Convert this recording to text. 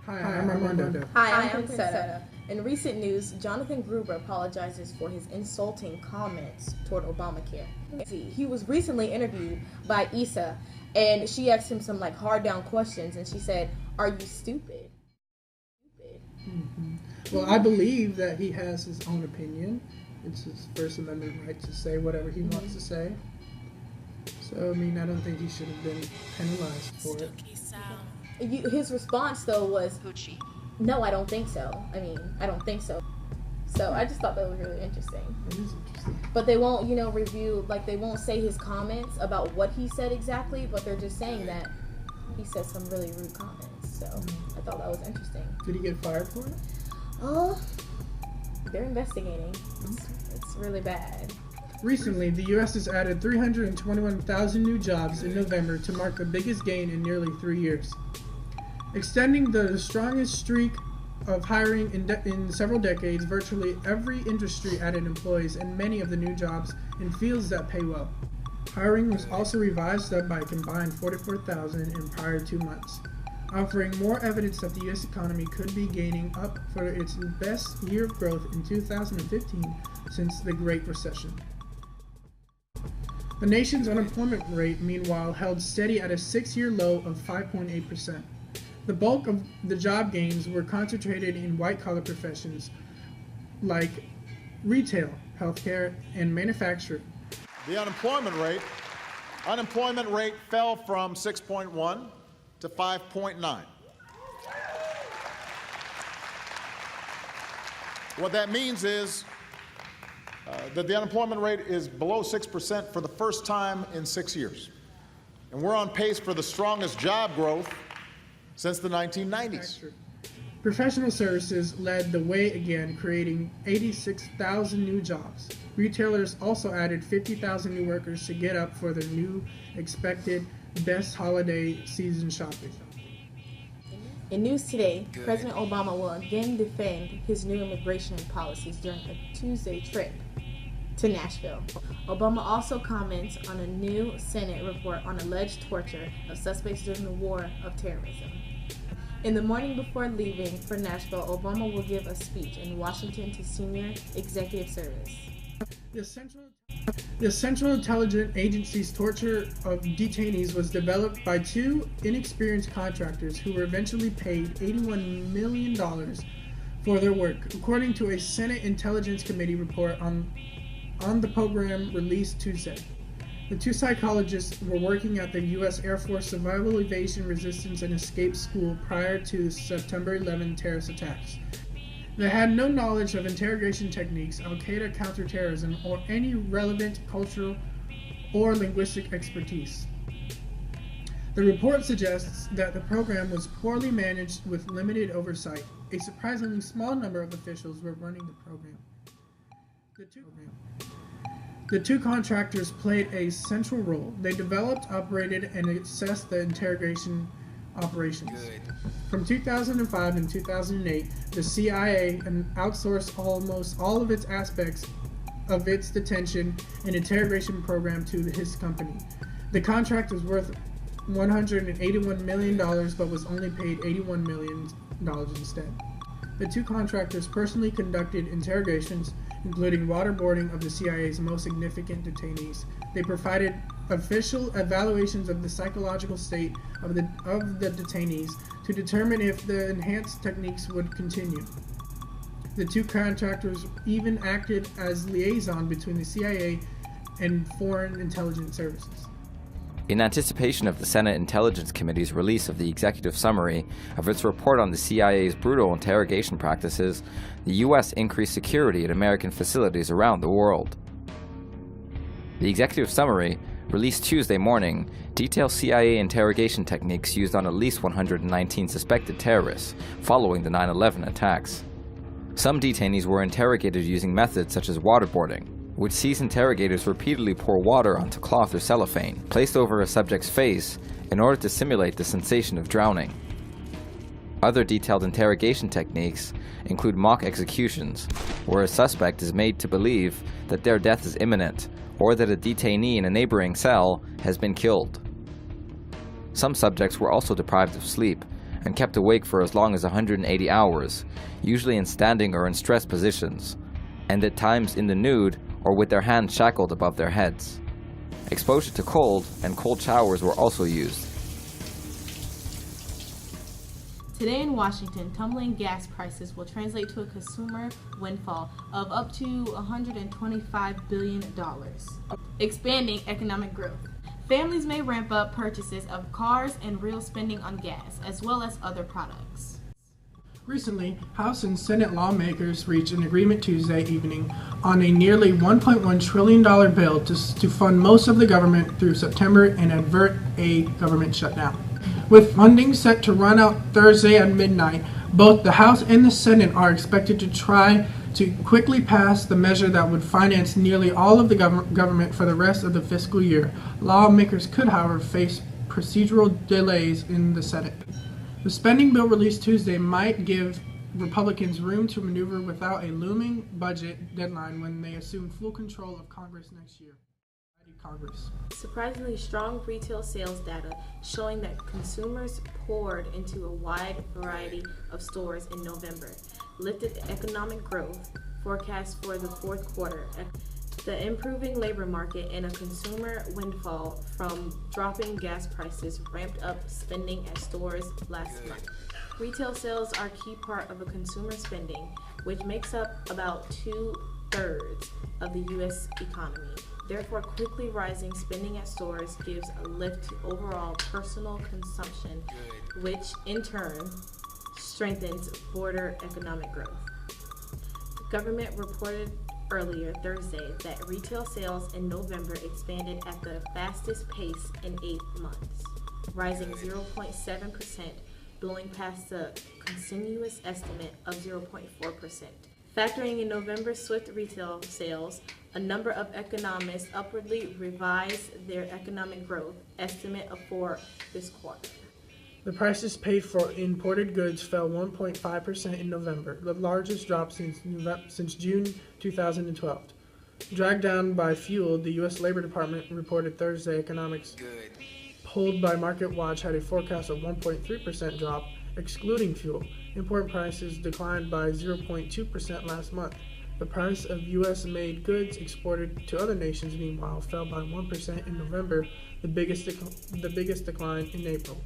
Hi, I'm Armando. Hi, I'm Princetta. In recent news, Jonathan Gruber apologizes for his insulting comments toward Obamacare. He was recently interviewed by Issa, and she asked him some hard down questions, and she said, "Are you stupid?" Mm-hmm. Well, I believe that he has his own opinion. It's his First Amendment right to say whatever he wants to say. So, I mean, I don't think he should have been penalized for it. His response, though, was, "No, I don't think so. I don't think so." So I just thought that was really interesting. It is interesting. But they won't, review, they won't say his comments about what he said exactly, but they're just saying that he said some really rude comments. So I thought that was interesting. Did he get fired for it? Oh, they're investigating. It's really bad. Recently, the U.S. has added 321,000 new jobs in November to mark the biggest gain in nearly 3 years, extending the strongest streak of hiring in several decades. Virtually every industry added employees, and many of the new jobs in fields that pay well. Hiring was also revised up by a combined 44,000 in prior 2 months, offering more evidence that the U.S. economy could be gaining up for its best year of growth in 2015 since the Great Recession. The nation's unemployment rate, meanwhile, held steady at a 6-year low of 5.8%. The bulk of the job gains were concentrated in white-collar professions like retail, healthcare, and manufacturing. The unemployment rate fell from 6.1 to 5.9. What that means is that the unemployment rate is below 6% for the first time in 6 years. And we're on pace for the strongest job growth since the 1990s. Professional services led the way again, creating 86,000 new jobs. Retailers also added 50,000 new workers to get up for the new expected best holiday season shopping. In news today, President Obama will again defend his new immigration policies during a Tuesday trip to Nashville. Obama also comments on a new Senate report on alleged torture of suspects during the war of terrorism. In the morning before leaving for Nashville, Obama will give a speech in Washington to senior executive service. The Central Intelligence Agency's torture of detainees was developed by 2 inexperienced contractors who were eventually paid $81 million for their work, according to a Senate Intelligence Committee report on the program released Tuesday. The 2 psychologists were working at the U.S. Air Force Survival, Evasion, Resistance, and Escape School prior to the September 11 terrorist attacks. They had no knowledge of interrogation techniques, Al-Qaeda counterterrorism, or any relevant cultural or linguistic expertise. The report suggests that the program was poorly managed with limited oversight. A surprisingly small number of officials were running the program. The 2 contractors played a central role. They developed, operated, and assessed the interrogation operations. From 2005 and 2008, the CIA outsourced almost all of its aspects of its detention and interrogation program to his company. The contract was worth $181 million, but was only paid $81 million instead. The 2 contractors personally conducted interrogations, including waterboarding of the CIA's most significant detainees. They provided official evaluations of the psychological state of the detainees to determine if the enhanced techniques would continue. The 2 contractors even acted as liaison between the CIA and foreign intelligence services. In anticipation of the Senate Intelligence Committee's release of the executive summary of its report on the CIA's brutal interrogation practices, the U.S. increased security at American facilities around the world. The executive summary, released Tuesday morning, details CIA interrogation techniques used on at least 119 suspected terrorists following the 9/11 attacks. Some detainees were interrogated using methods such as waterboarding, which sees interrogators repeatedly pour water onto cloth or cellophane, placed over a subject's face in order to simulate the sensation of drowning. Other detailed interrogation techniques include mock executions, where a suspect is made to believe that their death is imminent, or that a detainee in a neighboring cell has been killed. Some subjects were also deprived of sleep and kept awake for as long as 180 hours, usually in standing or in stressed positions, and at times in the nude or with their hands shackled above their heads. Exposure to cold and cold showers were also used. Today in Washington, tumbling gas prices will translate to a consumer windfall of up to $125 billion, expanding economic growth. Families may ramp up purchases of cars and real spending on gas, as well as other products. Recently, House and Senate lawmakers reached an agreement Tuesday evening on a nearly $1.1 trillion bill to fund most of the government through September and avert a government shutdown. With funding set to run out Thursday at midnight, both the House and the Senate are expected to try to quickly pass the measure that would finance nearly all of the government for the rest of the fiscal year. Lawmakers could, however, face procedural delays in the Senate. The spending bill released Tuesday might give Republicans room to maneuver without a looming budget deadline when they assume full control of Congress next year. Surprisingly strong retail sales data showing that consumers poured into a wide variety of stores in November lifted economic growth forecast for the fourth quarter. The improving labor market and a consumer windfall from dropping gas prices ramped up spending at stores last month. Retail sales are a key part of a consumer spending, which makes up about 2/3 of the U.S. economy. Therefore, quickly rising spending at stores gives a lift to overall personal consumption, which in turn strengthens broader economic growth. The government reported earlier Thursday that retail sales in November expanded at the fastest pace in 8 months, rising 0.7%, blowing past the consensus estimate of 0.4%. Factoring in November's swift retail sales, a number of economists upwardly revised their economic growth estimate for this quarter. The prices paid for imported goods fell 1.5% in November, the largest drop since June 2012. Dragged down by fuel, the U.S. Labor Department reported Thursday economics pulled by MarketWatch had a forecast of 1.3% drop, excluding fuel. Import prices declined by 0.2% last month. The price of U.S.-made goods exported to other nations, meanwhile, fell by 1% in November, the biggest decline in April.